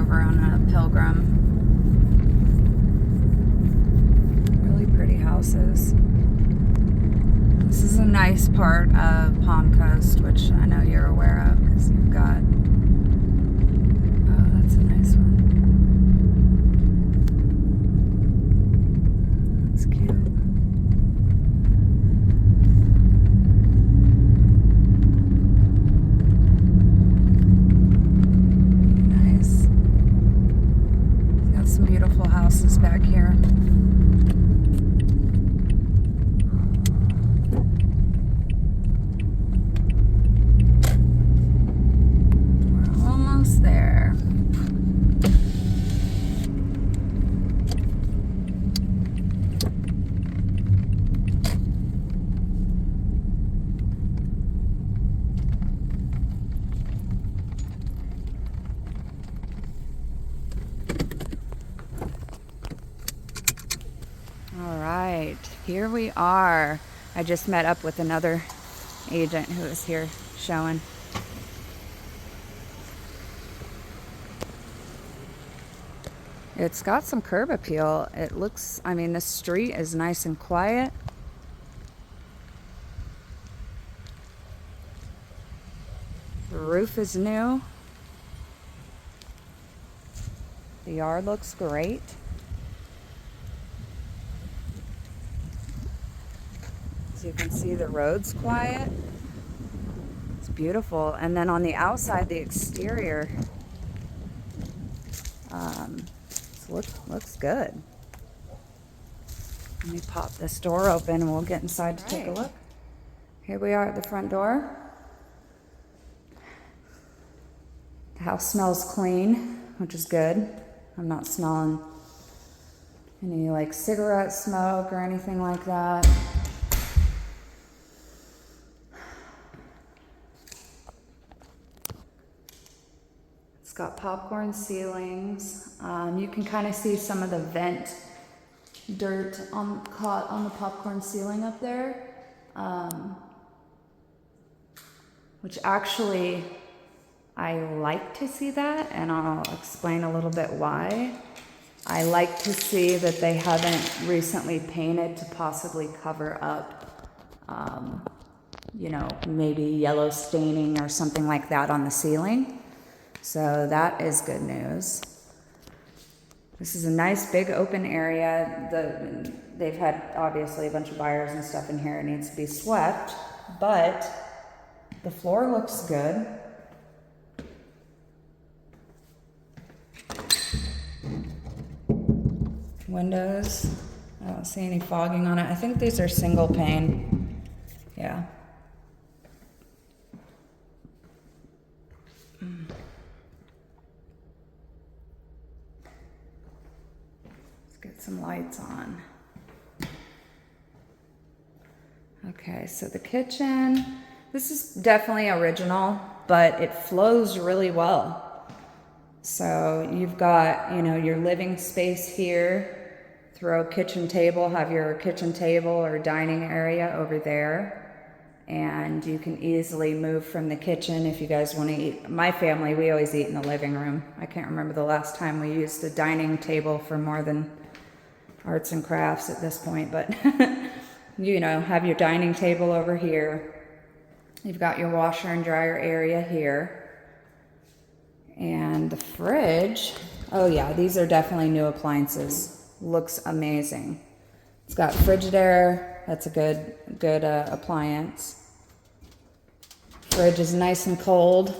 over on a Pilgrim. Really pretty houses. This is a nice part of Palm Coast, which I know you're aware of because you've got. Oh, that's a nice one. That's cute. Nice. Got some beautiful houses back here. We're almost there. All right, here we are. I just met up with another agent who was here showing. It's got some curb appeal. It looks, I mean, this street is nice and quiet. The roof is new. The yard looks great. As you can see, the road's quiet. It's beautiful. And then on the outside, the exterior looks good. Let me pop this door open and we'll get inside to take a look. Here we are at the front door. The house smells clean, which is good. I'm not smelling any like cigarette smoke or anything like that. It's got popcorn ceilings. You can kind of see some of the vent dirt caught on the popcorn ceiling up there, which actually I like to see that, and I'll explain a little bit why. I like to see that they haven't recently painted to possibly cover up, you know, maybe yellow staining or something like that on the ceiling. So that is good news. This is a nice big open area. They've had obviously a bunch of buyers and stuff in here. It needs to be swept, but the floor looks good. Windows, I don't see any fogging on it. I think these are single pane. Yeah. Get some lights on. Okay, so the kitchen, this is definitely original, but it flows really well. So you've got, you know, your living space here, throw a kitchen table, have your kitchen table or dining area over there. And you can easily move from the kitchen if you guys want to eat. My family, we always eat in the living room. I can't remember the last time we used the dining table for more than arts and crafts at this point, but you know, have your dining table over here. You've got your washer and dryer area here. And the fridge, oh yeah, these are definitely new appliances. Looks amazing. It's got Frigidaire, that's a good appliance. Fridge is nice and cold.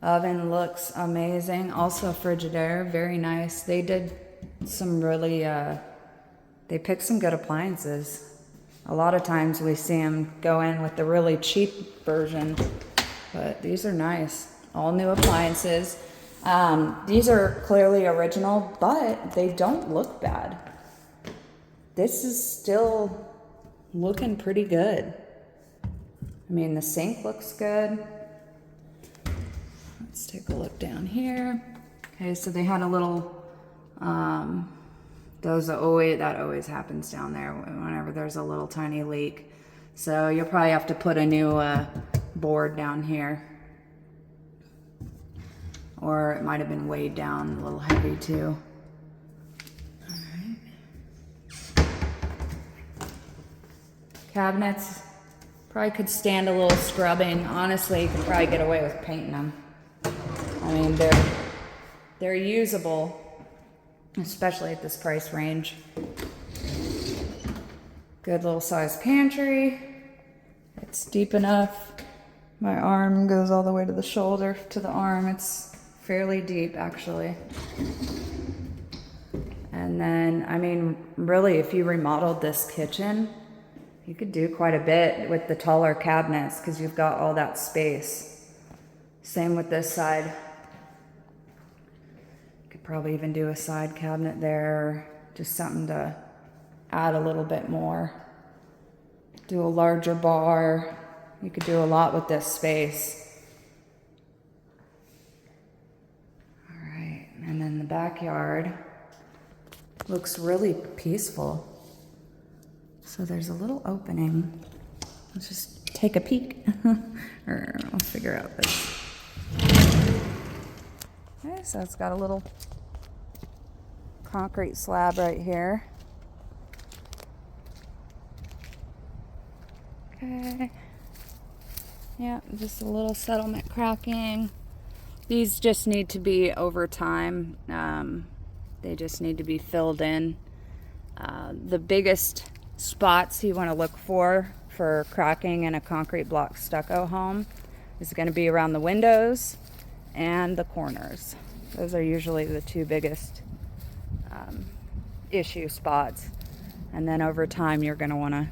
Oven looks amazing. Also Frigidaire, very nice. They did some really, they picked some good appliances. A lot of times we see them go in with the really cheap version, but these are nice. All new appliances. These are clearly original, but they don't look bad. This is still looking pretty good. I mean, the sink looks good. Let's take a look down here. Okay, so they had a little, that always happens down there whenever there's a little tiny leak. So you'll probably have to put a new board down here. or it might have been weighed down a little heavy too. All right. Cabinets probably could stand a little scrubbing. Honestly, you could probably get away with painting them. I mean, they're usable, especially at this price range. Good little size pantry. It's deep enough. My arm goes all the way to the shoulder, to the arm. It's fairly deep, actually. And then, I mean, really, if you remodeled this kitchen, you could do quite a bit with the taller cabinets because you've got all that space. Same with this side. You could probably even do a side cabinet there, just something to add a little bit more. Do a larger bar. You could do a lot with this space. All right, and then the backyard looks really peaceful. So there's a little opening. Let's just take a peek. Or I'll figure out this. Okay, so it's got a little concrete slab right here. Okay. Yeah, just a little settlement cracking. These just need to be over time. They just need to be filled in. The biggest spots you want to look for cracking in a concrete block stucco home is going to be around the windows and the corners. Those are usually the two biggest issue spots. And then over time you're going to want to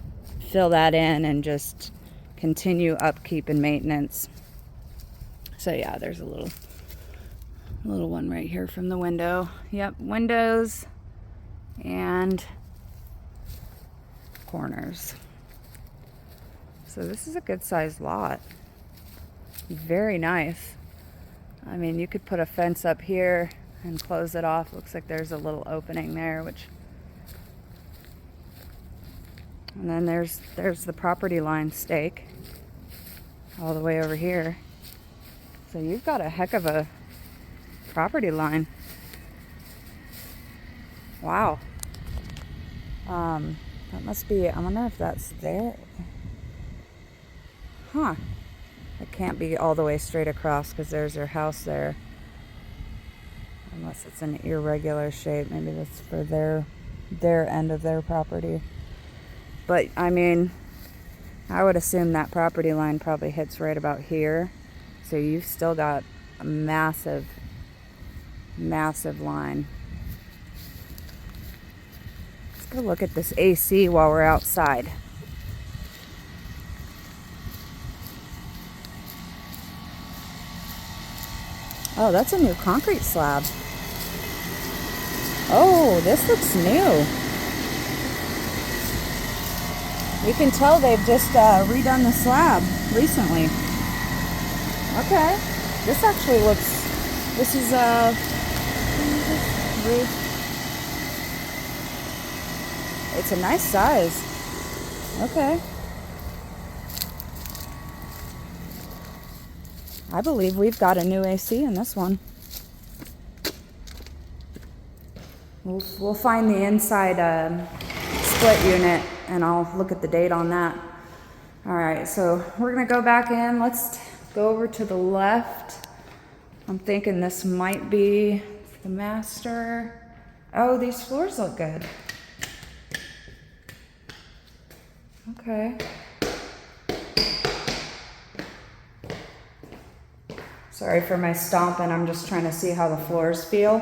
fill that in and just continue upkeep and maintenance. So yeah, there's a little one right here from the window. Yep, windows and corners. So this is a good sized lot. Very nice. I mean, you could put a fence up here and close it off. Looks like there's a little opening there, and then there's the property line stake all the way over here. So you've got a heck of a property line. Wow. That must be, I wonder if that's there. Huh. It can't be all the way straight across because there's their house there. Unless it's an irregular shape. Maybe that's for their end of their property. But, I mean, I would assume that property line probably hits right about here. So you've still got a massive, massive line. Let's go look at this AC while we're outside. Oh, that's a new concrete slab. Oh, this looks new. You can tell they've just redone the slab recently. Okay. This actually looks, this is roof. It's a nice size. Okay. I believe we've got a new AC in this one. We'll find the inside split unit and I'll look at the date on that. All right, so we're gonna go back in. Let's go over to the left. I'm thinking this might be the master. Oh, these floors look good. Okay. Sorry for my stomping. I'm just trying to see how the floors feel.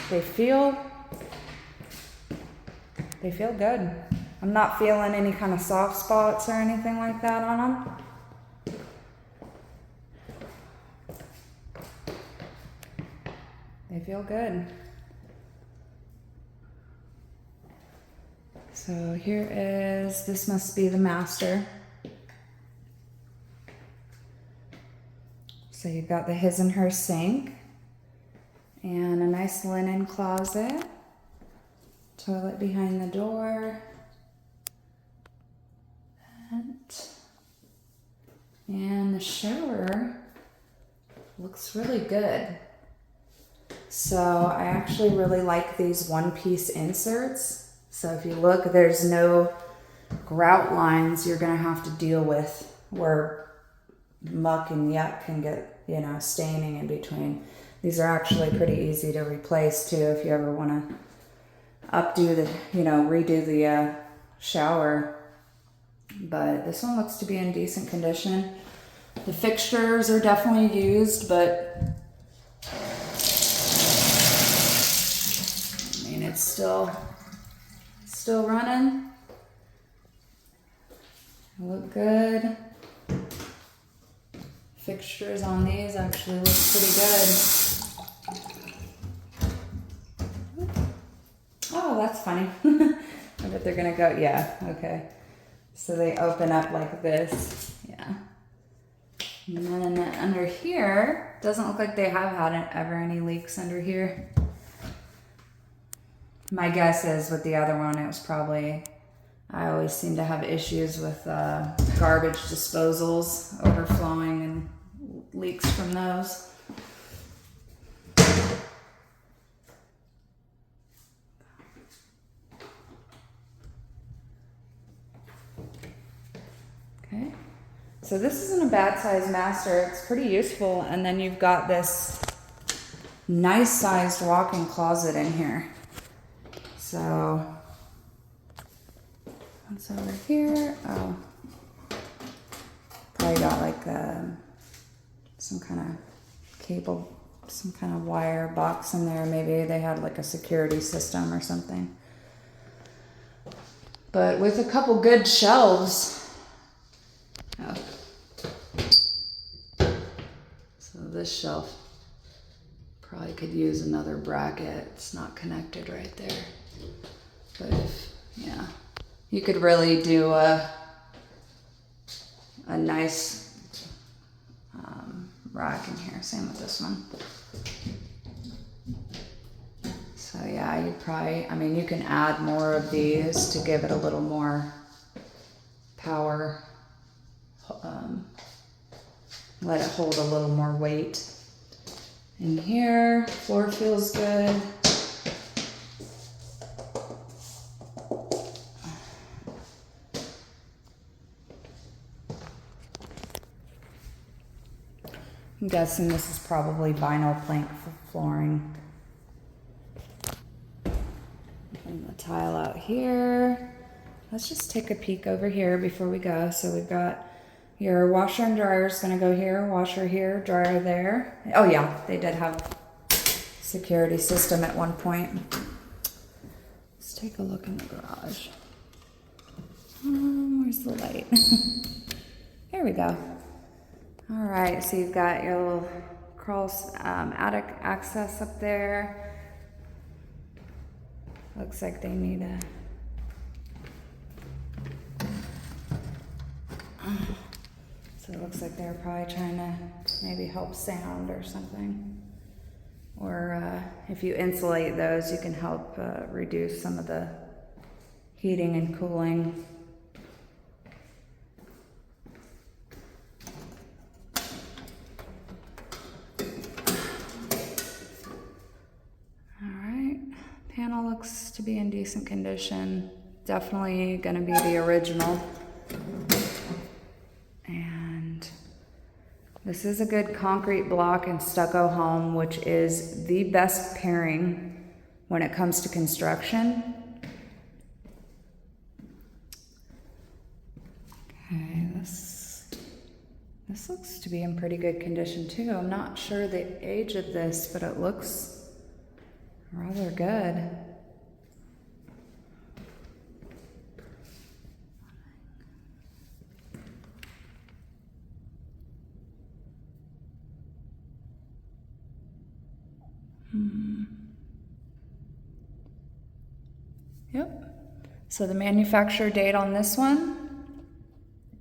They feel good. I'm not feeling any kind of soft spots or anything like that on them. They feel good. So here is, this must be the master. So you've got the his and her sink and a nice linen closet, toilet behind the door, vent, and the shower looks really good. So I actually really like these one-piece inserts. So if you look, there's no grout lines you're gonna have to deal with where muck and yuck can get, you know, staining in between. These are actually pretty easy to replace too if you ever wanna updo the, you know, redo the shower. But this one looks to be in decent condition. The fixtures are definitely used, but I mean, it's still running. Look good. Fixtures on these actually look pretty good. Oh, that's funny. I bet they're gonna go, yeah, okay. So they open up like this, yeah. And then under here, doesn't look like they have had ever any leaks under here. My guess is with the other one, it was probably, I always seem to have issues with garbage disposals overflowing and leaks from those. Okay, so this isn't a bad size master. It's pretty useful. And then you've got this nice sized walk-in closet in here. So what's over here? Oh, probably got like some kind of cable, some kind of wire box in there. Maybe they had like a security system or something. But with a couple good shelves. Oh. So this shelf probably could use another bracket. It's not connected right there. But if, yeah, you could really do a nice rack in here. Same with this one. So yeah, you'd probably, I mean, you can add more of these to give it a little more power. Let it hold a little more weight. In here, floor feels good. I'm guessing this is probably vinyl plank flooring. And the tile out here. Let's just take a peek over here before we go. So we've got your washer and dryer is going to go here, washer here, dryer there. Oh yeah, they did have security system at one point. Let's take a look in the garage. Where's the light? There we go. All right, so you've got your little crawl attic access up there. Looks like they need a... So it looks like they're probably trying to maybe help sound or something. Or if you insulate those, you can help reduce some of the heating and cooling. Panel looks to be in decent condition. Definitely gonna be the original. And this is a good concrete block and stucco home, which is the best pairing when it comes to construction. Okay, this looks to be in pretty good condition too. I'm not sure the age of this, but it looks rather good. Yep. So the manufacturer date on this one,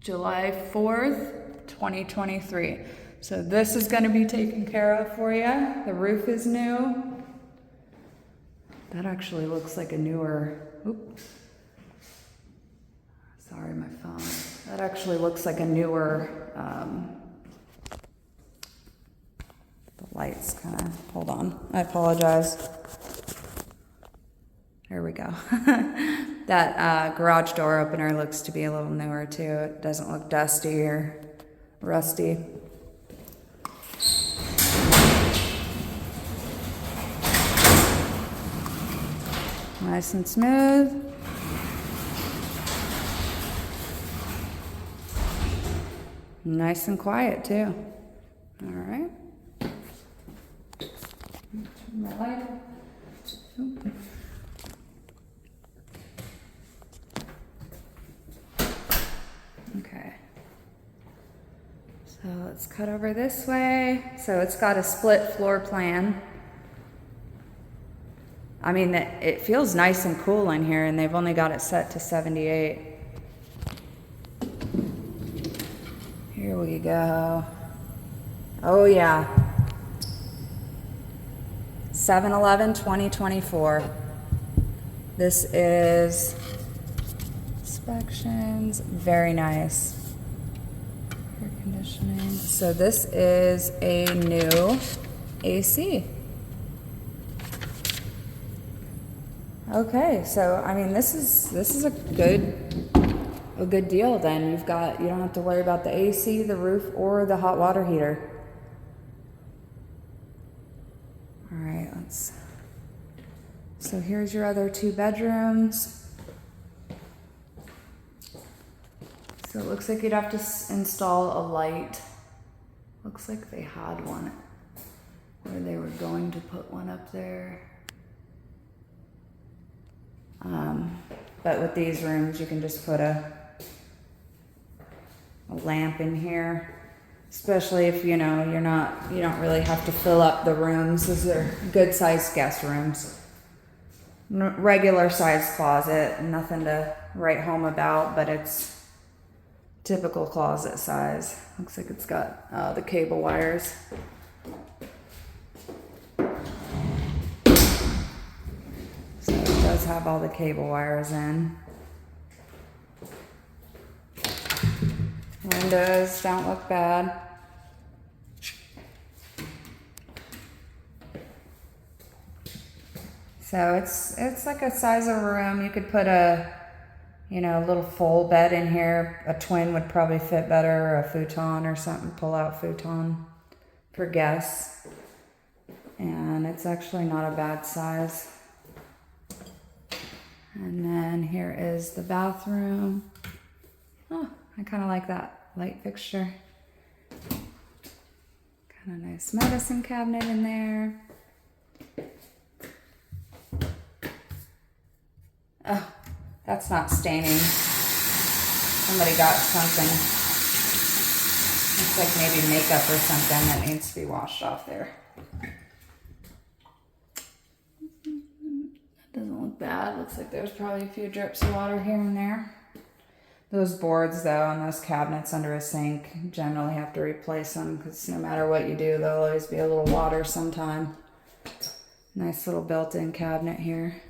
July 4th, 2023. So this is going to be taken care of for you. The roof is new. That actually looks like a newer, oops. Sorry, my phone. That actually looks like a newer The light's kind of, hold on, I apologize. There we go. That garage door opener looks to be a little newer too. It doesn't look dusty or rusty. Nice and smooth. Nice and quiet too. All right. Turn my light on. Okay. So let's cut over this way. So it's got a split floor plan. I mean, it feels nice and cool in here, and they've only got it set to 78. Here we go. Oh yeah. 7/11/2024. This is inspections. Very nice. Air conditioning. So this is a new AC. Okay, so I mean this is a good deal then. You don't have to worry about the AC, the roof, or the hot water heater. All right, so here's your other 2 bedrooms. So it looks like you'd have to install a light. Looks like they had one, or they were going to put one up there. But with these rooms, you can just put a lamp in here, especially if you don't really have to fill up the rooms. These are good sized guest rooms. Regular size closet, nothing to write home about, but it's typical closet size. Looks like it's got the cable wires. So it does have all the cable wires in. Windows don't look bad. So it's like a size of a room. You could put a little full bed in here. A twin would probably fit better, or a futon or something, pull out futon for guests. And it's actually not a bad size. And then here is the bathroom. Oh, I kind of like that light fixture. Kind of nice medicine cabinet in there. Oh, that's not staining. Somebody got something. Looks like maybe makeup or something that needs to be washed off there. Doesn't look bad. Looks like there's probably a few drips of water here and there. Those boards though, and those cabinets under a sink, generally have to replace them because no matter what you do, there'll always be a little water sometime. Nice little built-in cabinet here.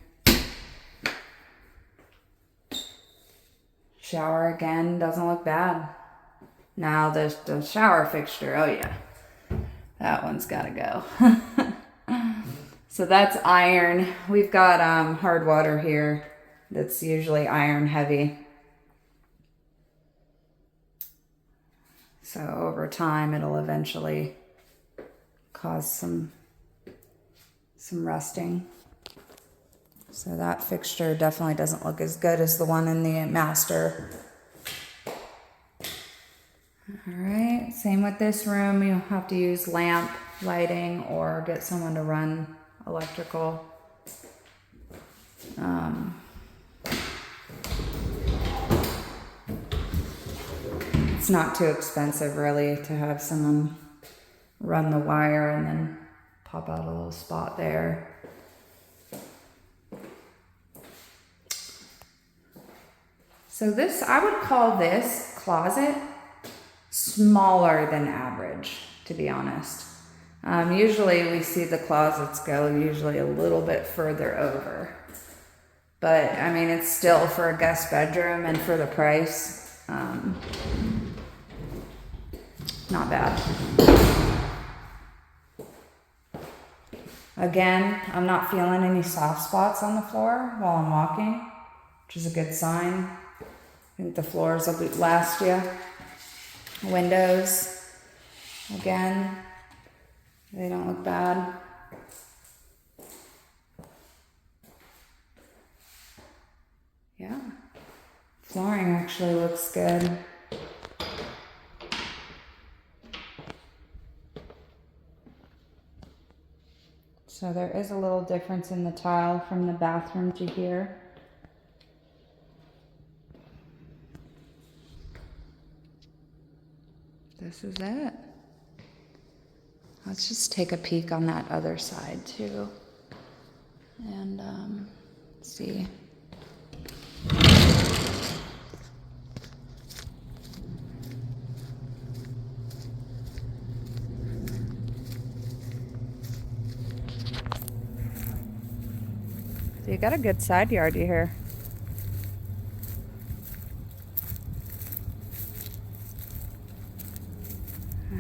Shower again, doesn't look bad. Now the shower fixture, oh yeah, that one's gotta go. So that's iron. We've got hard water here that's usually iron heavy. So over time, it'll eventually cause some rusting. So that fixture definitely doesn't look as good as the one in the master. All right, same with this room. You'll have to use lamp lighting or get someone to run electrical. It's not too expensive really to have someone run the wire and then pop out a little spot there. So this, I would call this closet smaller than average, to be honest. Usually we see the closets go usually a little bit further over. But I mean, it's still for a guest bedroom and for the price, not bad. Again, I'm not feeling any soft spots on the floor while I'm walking, which is a good sign. I think the floors will last you. Windows, again, they don't look bad. Yeah, flooring actually looks good. So there is a little difference in the tile from the bathroom to here. This is it. Let's just take a peek on that other side too. And see. So you got a good side yard here.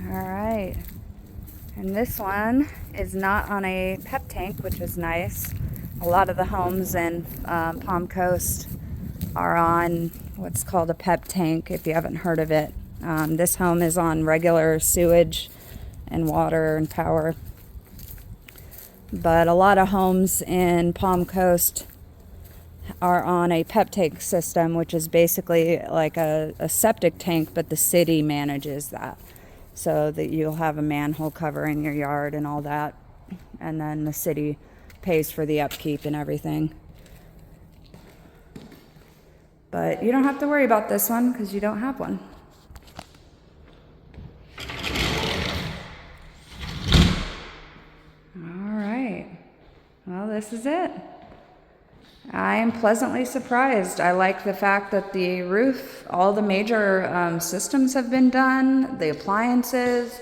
All right. And this one is not on a PEP tank, which is nice. A lot of the homes in Palm Coast are on what's called a PEP tank, if you haven't heard of it. This home is on regular sewage and water and power. But a lot of homes in Palm Coast are on a PEP tank system, which is basically like a septic tank, but the city manages that. So that you'll have a manhole covering your yard and all that. And then the city pays for the upkeep and everything. But you don't have to worry about this one because you don't have one. All right. Well, this is it. I am pleasantly surprised. I like the fact that the roof, all the major systems have been done, the appliances.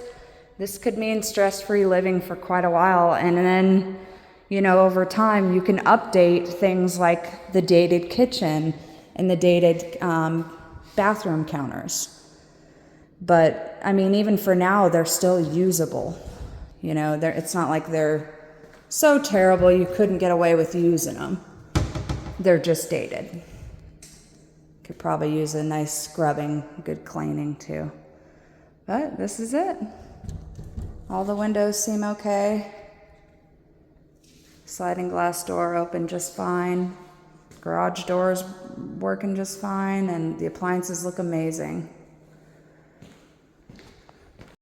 This could mean stress-free living for quite a while. And then, you know, over time, you can update things like the dated kitchen and the dated bathroom counters. But, I mean, even for now, they're still usable. You know, it's not like they're so terrible you couldn't get away with using them. They're just dated. Could probably use a nice scrubbing, good cleaning too. But this is it. All the windows seem okay. Sliding glass door open just fine. Garage doors working just fine, and the appliances look amazing.